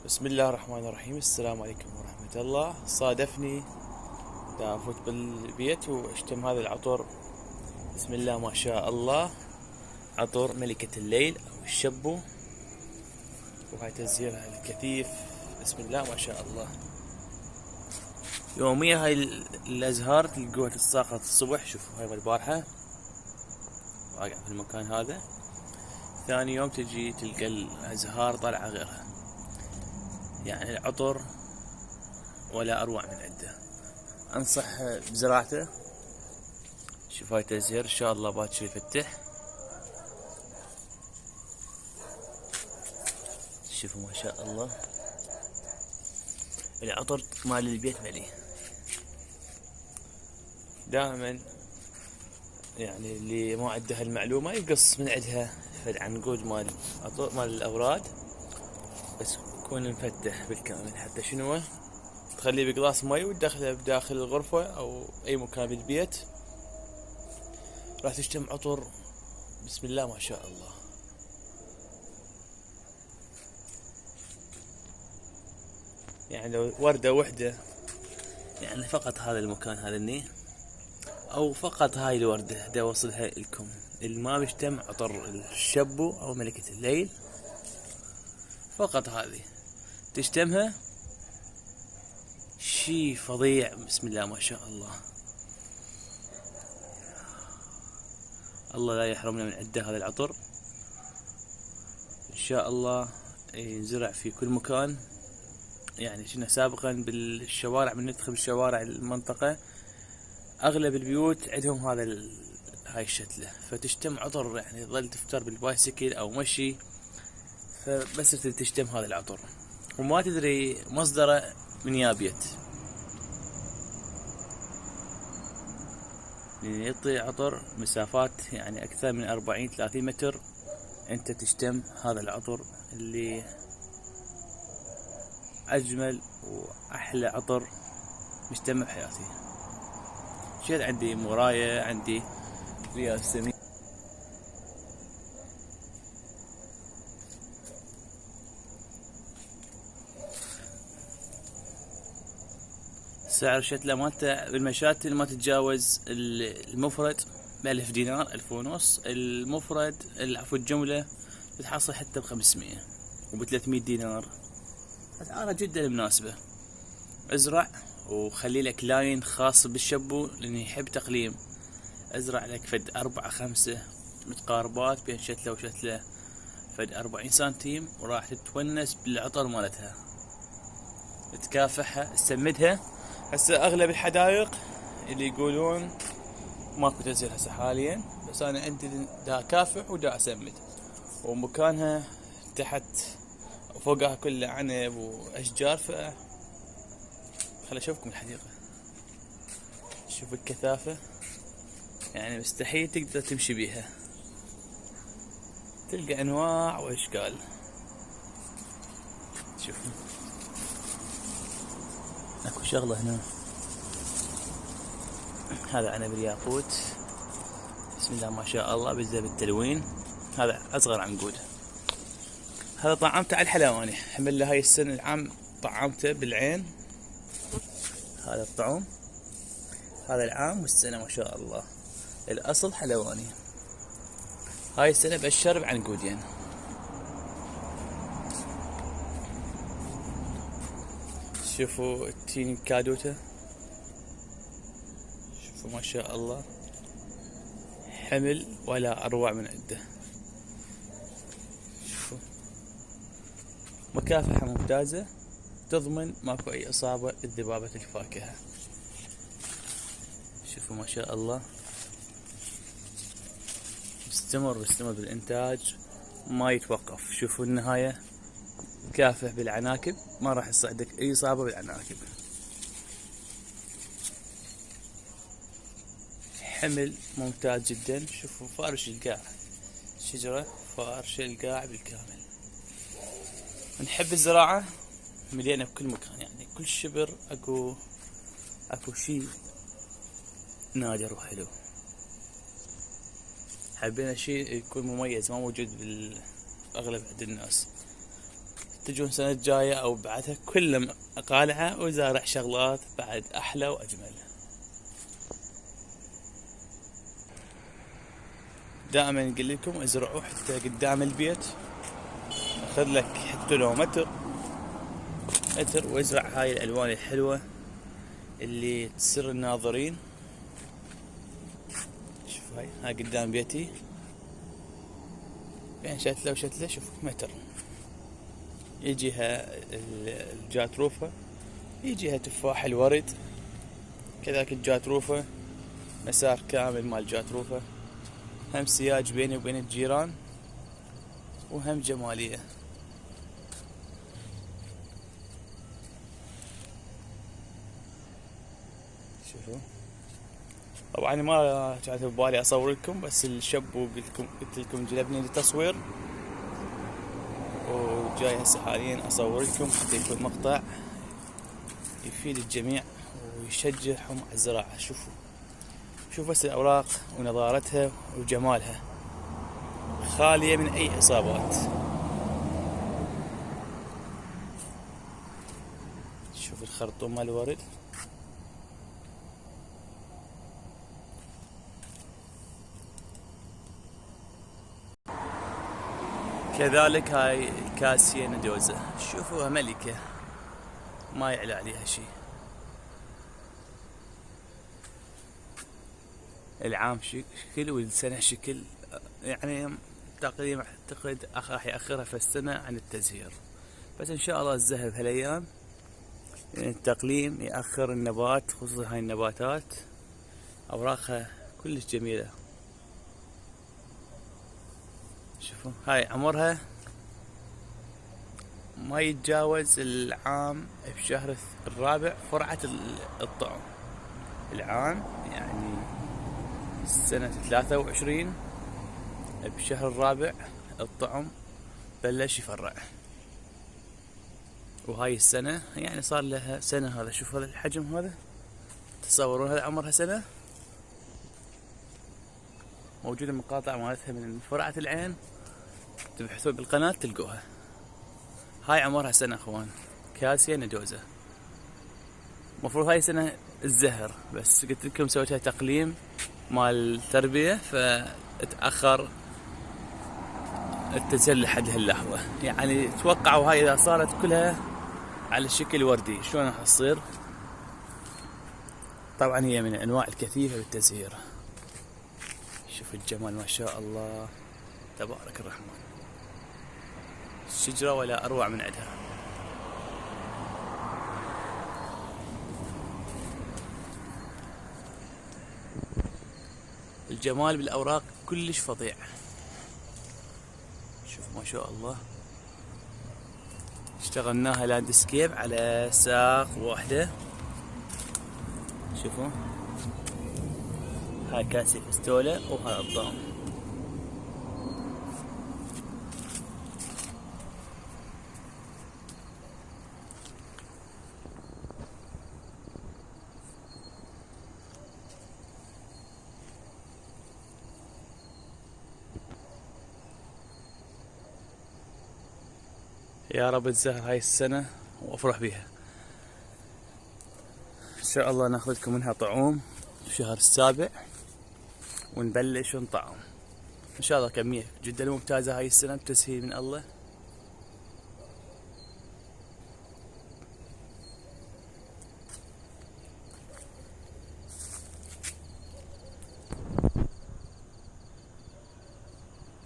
بسم الله الرحمن الرحيم. السلام عليكم ورحمة الله. صادفني دا أفوت بالبيت واشتم هذا العطر. بسم الله ما شاء الله، عطر ملكة الليل أو الشبو، وهاي تزهيرها الكثيف. بسم الله ما شاء الله. يوميا هاي الأزهار تلقوها تتساقط الصبح. شوفوا هاي البارحة واقع في المكان هذا، ثاني يوم تجي تلقى الأزهار طالعة غيرها. يعني العطر ولا أروع من عنده. أنصح بزراعته. شوف هاي تزهير، إن شاء الله باكر يفتح. شوفوا ما شاء الله، العطر مال البيت ملي. دائما يعني اللي ما عنده هالمعلومة يقص من عندها فد عنقود مال عطر مال الأوراد، بس يكون مفتح بالكامل. حتى شنو تخليه بقلاص مي وتدخله بداخل الغرفة أو أي مكان بالبيت، راح تشتم عطر. بسم الله ما شاء الله. يعني لو وردة وحدة، يعني فقط هذا المكان هذا الني، أو فقط هاي الوردة دا وصلها لكم. اللي ما بيشتم عطر الشبو أو ملكة الليل، فقط هذه تشتمها شي فظيع. بسم الله ما شاء الله. الله لا يحرمنا من عنده هذا العطر. إن شاء الله ينزرع في كل مكان. يعني كنا سابقا بالشوارع، من ندخل بالشوارع المنطقة أغلب البيوت عندهم هاي الشتلة، فتشتم عطر. يعني ظل تفتر بالبايسكل أو مشي، فبس تشتم هذا العطر وما تدري مصدره من يا بيت. يعني يعطي عطر مسافات يعني أكثر من 40-30 متر. أنت تشتم هذا العطر اللي أجمل وأحلى عطر مشتمه بحياتي. شيل عندي مراية، عندي رياسمي. سعر الشتلة مالته بالمشاتل ما تتجاوز المفرد ب1000 دينار، 1500. المفرد العفو الجملة تتحصل حتى ب500 وب300 دينار. أسعارها جدا مناسبة. ازرع وخلي لك لاين خاص بالشبو، لأن يحب تقليم. ازرع لك فد 4-5 متقاربات بين شتلة وشتلة، فد 40 سنتيم، وراح تتونس بالعطر مالتها، تكافحها تسمدها. هسه اغلب الحدائق اللي يقولون ماكو تزهير هسه حاليا، بس انا عندي دا كافح ودا اسمد، ومكانها تحت وفوقها كله عنب واشجار. خل اشوفكم الحديقة. شوف الكثافة، يعني مستحيل تقدر تمشي بيها، تلقى انواع واشكال. شوفوا اكو شغلة هنا، هذا عنب الياقوت. بسم الله ما شاء الله، بزه بالتلوين. هذا اصغر عنقود. هذا طعمته على الحلواني، حمل له هاي السنة العام طعمته بالعين. هذا الطعم هذا العام والسنة ما شاء الله. الاصل حلواني، هاي السنة بأشر بعنقودين. شوفوا التين كادوته، شوفوا ما شاء الله، حمل ولا أروع من عنده. شوفوا مكافحة ممتازة، تضمن ماكو أي إصابة بذبابة الفاكهة. شوفوا ما شاء الله، مستمر بالإنتاج ما يتوقف. شوفوا النهاية، كافح بالعناكب، ما راح يصعدك أي إصابة بالعناكب. حمل ممتاز جدا. شوفوا فارش القاع، شجرة فارش القاع بالكامل. نحب الزراعة، مليانة بكل مكان. يعني كل شبر اكو شيء نادر وحلو. حبينا شيء يكون مميز ما موجود بالاغلب عند الناس. تجون السنة الجاية أو بعدها كلهم قالعة وزارع شغلات بعد أحلى وأجمل. دائما نقول لكم ازرعوا حتى قدام البيت، خذ لك حتى لو متر وازرع هاي الألوان الحلوة اللي تسر الناظرين. شوف هاي قدام بيتي بين شتلة وشتلة، شوف متر، يجيها الجاتروفة، يجيها تفاح الورد، كذلك الجاتروفة مسار كامل مال الجاتروفة، هم سياج بيني وبين الجيران وهم جمالية. شوفوا طبعا ما كانت ببالي اصور لكم، بس الشب قلت لكم جلبني للتصوير، وجاي هسه حاليا اصور لكم حتى يكون مقطع يفيد الجميع ويشجعهم على الزراعة. شوف بس الأوراق ونضارتها وجمالها، خالية من أي إصابات. شوف الخرطوم مال الورد، كذلك هاي الكاسية ندوزة، شوفوها ملكة ما يعلى عليها شي. العام شكل والسنة شكل، يعني تقريبا اعتقد راح يأخرها في السنة عن التزهير، بس ان شاء الله الزهر بهالايام. يعني التقليم يأخر النبات، خصوصا هاي النباتات اوراقها كلش جميلة. شوفوا هاي عمرها ما يتجاوز العام بشهر الرابع فرعة الطعم. العام يعني سنة 23 بشهر الرابع الطعم بلش يفرع، وهاي السنة يعني صار لها سنة. هذا شوف هذا الحجم، هذا تصورون هذا عمرها سنة. موجود المقاطع مالتها من فرعة العين، تبحثون بالقناة تلقوها. هاي عمرها سنة اخوان، كاسية ندوزة. مفروض هاي سنة الزهر، بس قلت لكم سويتها تقليم مال التربية فتأخر التزهير لحد هاللحظة. يعني توقعوا هاي اذا صارت كلها على الشكل وردي شلون راح تصير. طبعا هي من الانواع الكثيفة بالتزهير. شوف الجمال ما شاء الله تبارك الرحمن، الشجرة ولا اروع من عندها. الجمال بالاوراق كلش فظيع. شوف ما شاء الله اشتغلناها لاندسكيب على ساق واحدة. شوفوا هاي كاسي فستولة وهذا الضام. يا رب تزهر هاي السنة وافرح بيها ان شاء الله. ناخذ لكم منها طعوم في شهر السابع ونبلش ونطعم ان شاء الله. كمية جدا ممتازة هاي السنة بتسهيل من الله.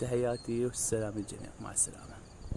تحياتي والسلام للجميع، مع السلامة.